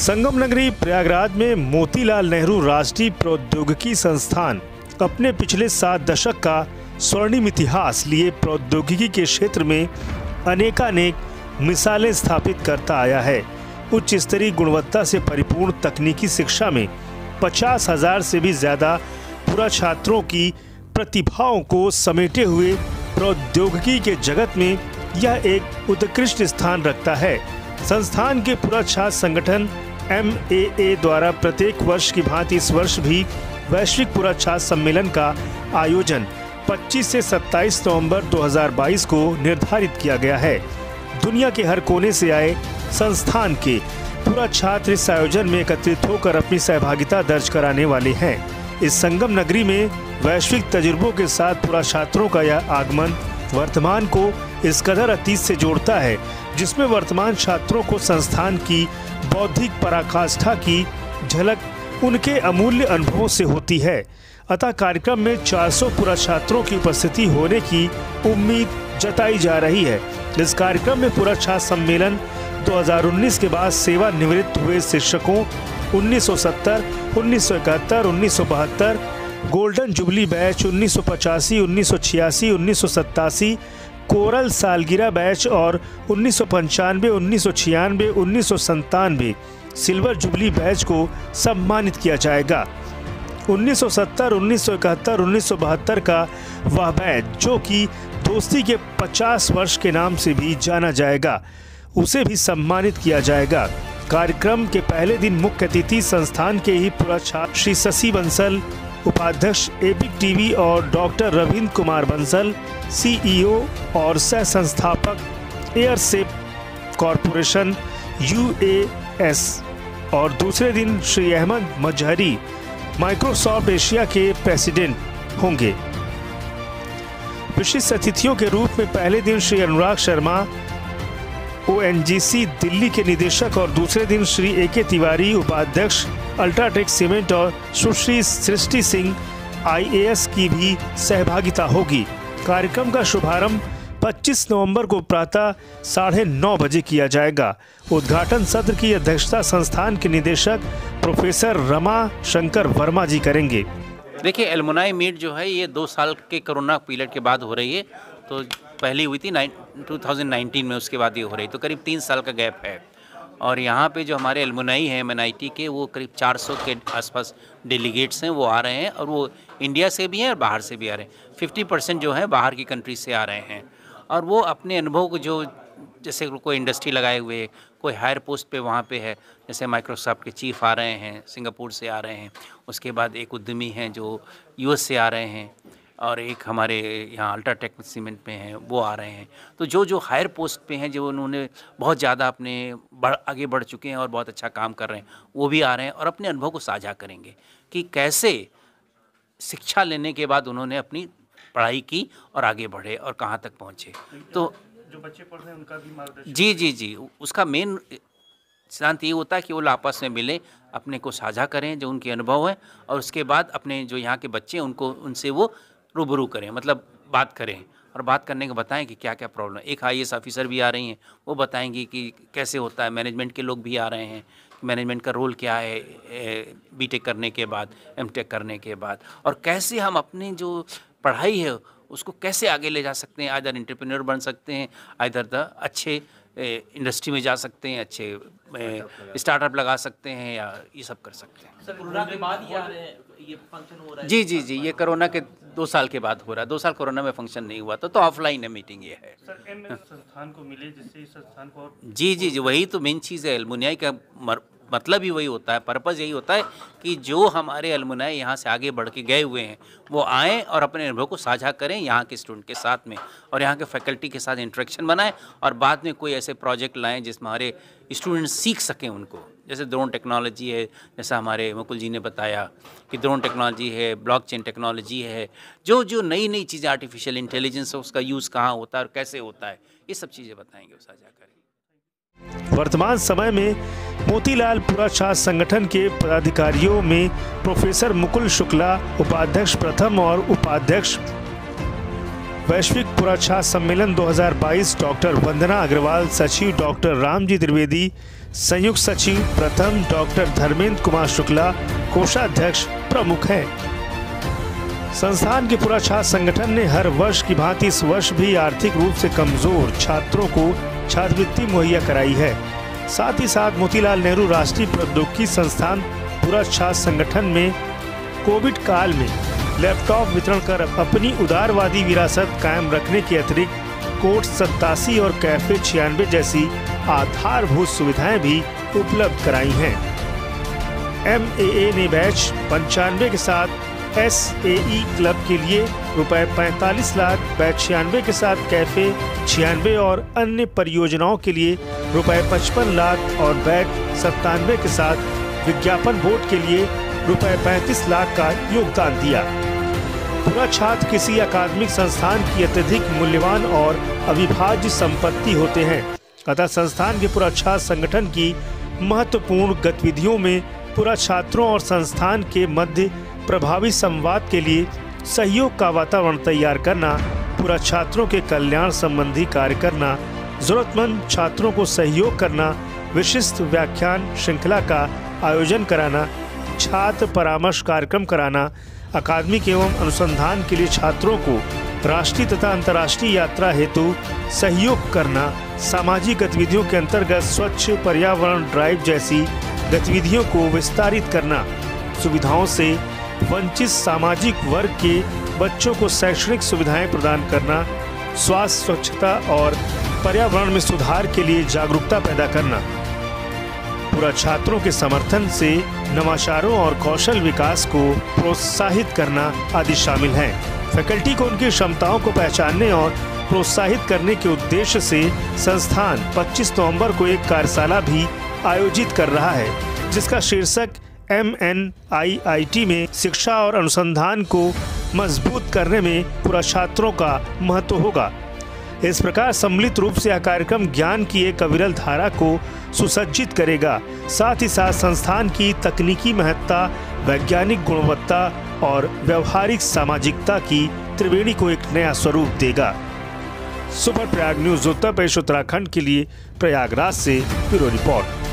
संगम नगरी प्रयागराज में मोतीलाल नेहरू राष्ट्रीय प्रौद्योगिकी संस्थान अपने पिछले 7 दशक का स्वर्णिम इतिहास लिए प्रौद्योगिकी के क्षेत्र में अनेकानेक मिसालें स्थापित करता आया है। उच्च स्तरीय गुणवत्ता से परिपूर्ण तकनीकी शिक्षा में 50,000 से भी ज्यादा पूरा छात्रों की प्रतिभाओं को समेटे हुए प्रौद्योगिकी के जगत में यह एक उत्कृष्ट स्थान रखता है। संस्थान के पूरा छात्र संगठन MAA द्वारा प्रत्येक वर्ष की भांति इस वर्ष भी वैश्विक पूरा छात्र सम्मेलन का आयोजन 25 से 27 नवंबर 2022 को निर्धारित किया गया है। दुनिया के हर कोने से आए संस्थान के पूरा छात्र इस आयोजन में एकत्रित होकर अपनी सहभागिता दर्ज कराने वाले हैं। इस संगम नगरी में वैश्विक तजुर्बों के साथ पूरा छात्रों का यह आगमन वर्तमान को इस कदर अतीत से जोड़ता है, जिसमें वर्तमान छात्रों को संस्थान की बौद्धिक पराकाष्ठा की झलक उनके अमूल्य अनुभवों से होती है। अतः कार्यक्रम में 400 पूरा छात्रों की उपस्थिति होने की उम्मीद जताई जा रही है। इस कार्यक्रम में पूरा छात्र सम्मेलन 2019 के बाद सेवानिवृत्त हुए शिक्षकों 1970, 1971, 1972, गोल्डन जुबली बैच 1985, 1986, 1987, कोरल सालगिरह बैच और 1995, 1996, 1997 सिल्वर जुबली बैच को सम्मानित किया जाएगा। 1970, 1971, 1972 का वह बैच जो कि दोस्ती के 50 वर्ष के नाम से भी जाना जाएगा, उसे भी सम्मानित किया जाएगा। कार्यक्रम के पहले दिन मुख्य अतिथि संस्थान के ही पूरा छात्र श्री शशि बंसल, उपाध्यक्ष एपिक टीवी और डॉक्टर रविंद्र कुमार बंसल, CEO और सह संस्थापक एयरसेप कॉरपोरेशन UAS, और दूसरे दिन श्री अहमद मजहरी माइक्रोसॉफ्ट एशिया के प्रेसिडेंट होंगे। विशिष्ट अतिथियों के रूप में पहले दिन श्री अनुराग शर्मा ONGC दिल्ली के निदेशक और दूसरे दिन श्री AK तिवारी उपाध्यक्ष अल्ट्राटेक सीमेंट और सुश्री सृष्टि सिंह IAS की भी सहभागिता होगी। कार्यक्रम का शुभारंभ 25 नवंबर को प्रातः 9:30 बजे किया जाएगा। उद्घाटन सत्र की अध्यक्षता संस्थान के निदेशक प्रोफेसर रमा शंकर वर्मा जी करेंगे। देखिए, एलुमनाई मीट जो है ये 2 साल के कोरोना पीरियड के बाद हो रही है। तो पहली हुई थी 2019 में, उसके बाद ये हो रही, तो करीब 3 साल का गैप है। और यहाँ पे जो हमारे एलुमनाई हैं MNIT के, वो करीब 400 के आसपास डेलीगेट्स हैं, वो आ रहे हैं, और वो इंडिया से भी हैं और बाहर से भी आ रहे हैं। 50% जो है बाहर की कंट्री से आ रहे हैं, और वो अपने अनुभव को, जो जैसे कोई इंडस्ट्री लगाए हुए, कोई हायर पोस्ट पे वहाँ पे है, जैसे माइक्रोसॉफ्ट के चीफ आ रहे हैं, सिंगापुर से आ रहे हैं, उसके बाद एक उद्यमी हैं जो US से आ रहे हैं, और एक हमारे यहाँ अल्ट्राटेक सीमेंट में हैं, वो आ रहे हैं। तो जो हायर पोस्ट पे हैं, जो उन्होंने बहुत ज़्यादा अपने आगे बढ़ चुके हैं और बहुत अच्छा काम कर रहे हैं, वो भी आ रहे हैं और अपने अनुभव को साझा करेंगे कि कैसे शिक्षा लेने के बाद उन्होंने अपनी पढ़ाई की और आगे बढ़े और कहाँ तक पहुँचे। तो जो बच्चे पढ़ रहे हैं उनका भी मार्गदर्शन। जी, उसका मेन सिद्धांत ये होता है कि वो आपस में मिले, अपने को साझा करें जो उनके अनुभव हैं, और उसके बाद अपने जो यहाँ के बच्चे हैं उनको, उनसे वो रूबरू करें, मतलब बात करें, और बात करने को बताएं कि क्या क्या प्रॉब्लम। एक IAS ऑफिसर भी आ रही हैं, वो बताएंगी कि कैसे होता है। मैनेजमेंट के लोग भी आ रहे हैं, मैनेजमेंट का रोल क्या है BTech करने के बाद, MTech करने के बाद, और कैसे हम अपनी जो पढ़ाई है उसको कैसे आगे ले जा सकते हैं। आइदर एंटरप्रेन्योर बन सकते हैं, आइदर द अच्छे इंडस्ट्री में जा सकते हैं, अच्छे स्टार्टअप लगा सकते हैं, या ये सब कर सकते हैं। सर, कोरोना के बाद ये फंक्शन हो रहा है? जी, ये कोरोना के 2 साल के बाद हो रहा है। 2 साल कोरोना में फंक्शन नहीं हुआ था, तो ऑफलाइन है मीटिंग ये है। सर, MS संस्थान को मिले, जिससे इस संस्थान को जी, वही तो मेन चीज़ है। एलुमनाई का मतलब ही वही होता है, पर्पज़ यही होता है कि जो हमारे एलुमनाई यहाँ से आगे बढ़ के गए हुए हैं, वो आएँ और अपने अनुभव को साझा करें यहाँ के स्टूडेंट के साथ में, और यहाँ के फैकल्टी के साथ इंटरेक्शन बनाएं, और बाद में कोई ऐसे प्रोजेक्ट लाएं जिसमें हमारे स्टूडेंट सीख सकें उनको। जैसे ड्रोन टेक्नोलॉजी है, जैसा हमारे मुकुल जी ने बताया कि ड्रोन टेक्नोलॉजी है, ब्लॉकचेन टेक्नोलॉजी है, जो नई चीज़ें, आर्टिफिशियल इंटेलिजेंस है, उसका यूज़ कहाँ होता है और कैसे होता है, ये सब चीज़ें बताएंगे, वो साझा करेंगे। वर्तमान समय में मोतीलाल पूरा छात्र संगठन के पदाधिकारियों में प्रोफेसर मुकुल शुक्ला उपाध्यक्ष प्रथम और उपाध्यक्ष वैश्विक पूरा छात्र सम्मेलन 2022 डॉक्टर वंदना अग्रवाल, सचिव डॉक्टर रामजी द्विवेदी, संयुक्त सचिव प्रथम डॉक्टर धर्मेंद्र कुमार शुक्ला कोषाध्यक्ष प्रमुख हैं। संस्थान के पूरा छात्र संगठन ने हर वर्ष की भांति इस वर्ष भी आर्थिक रूप से कमजोर छात्रों को छात्रवृत्ति मुहैया कराई है। साथ ही साथ मोतीलाल नेहरू राष्ट्रीय प्रौद्योगिकी संस्थान पूरा छात्र संगठन में कोविड काल में लैपटॉप वितरण कर अपनी उदारवादी विरासत कायम रखने के अतिरिक्त कोर्ट 87 और कैफे 96 जैसी आधारभूत सुविधाएं भी उपलब्ध कराई हैं। MAA ने बैच 95 के साथ SAE क्लब के लिए ₹45 लाख, बैच 96 के साथ कैफे 96 और अन्य परियोजनाओं के लिए ₹55 लाख और बैच 97 के साथ विज्ञापन बोर्ड के लिए ₹35 लाख का योगदान दिया। पूरा छात्र किसी अकादमिक संस्थान की अत्यधिक मूल्यवान और अविभाज्य संपत्ति होते हैं। अतः संस्थान के पूरा छात्र संगठन की महत्वपूर्ण गतिविधियों में पूरा छात्रों और संस्थान के मध्य प्रभावी संवाद के लिए सहयोग का वातावरण तैयार करना, पूरा छात्रों के कल्याण संबंधी कार्य करना, जरूरतमंद छात्रों को सहयोग करना, विशिष्ट व्याख्यान श्रृंखला का आयोजन कराना, छात्र परामर्श कार्यक्रम कराना, अकादमिक एवं अनुसंधान के लिए छात्रों को राष्ट्रीय तथा अंतर्राष्ट्रीय यात्रा हेतु सहयोग करना, सामाजिक गतिविधियों के अंतर्गत स्वच्छ पर्यावरण ड्राइव जैसी गतिविधियों को विस्तारित करना, सुविधाओं से वंचित सामाजिक वर्ग के बच्चों को शैक्षणिक सुविधाएं प्रदान करना, स्वास्थ्य स्वच्छता और पर्यावरण में सुधार के लिए जागरूकता पैदा करना, पूरा छात्रों के समर्थन से नवाचारों और कौशल विकास को प्रोत्साहित करना आदि शामिल हैं। फैकल्टी को उनकी क्षमताओं को पहचानने और प्रोत्साहित करने के उद्देश्य से संस्थान 25 नवंबर को एक कार्यशाला भी आयोजित कर रहा है, जिसका शीर्षक MNIIT में शिक्षा और अनुसंधान को मजबूत करने में पूरा छात्रों का महत्व होगा। इस प्रकार सम्मिलित रूप से यह कार्यक्रम ज्ञान की एक अविरल धारा को सुसज्जित करेगा, साथ ही साथ संस्थान की तकनीकी महत्ता, वैज्ञानिक गुणवत्ता और व्यवहारिक सामाजिकता की त्रिवेणी को एक नया स्वरूप देगा। सुपर प्रयाग न्यूज उत्तर प्रदेश उत्तराखंड के लिए प्रयागराज से ब्यूरो रिपोर्ट।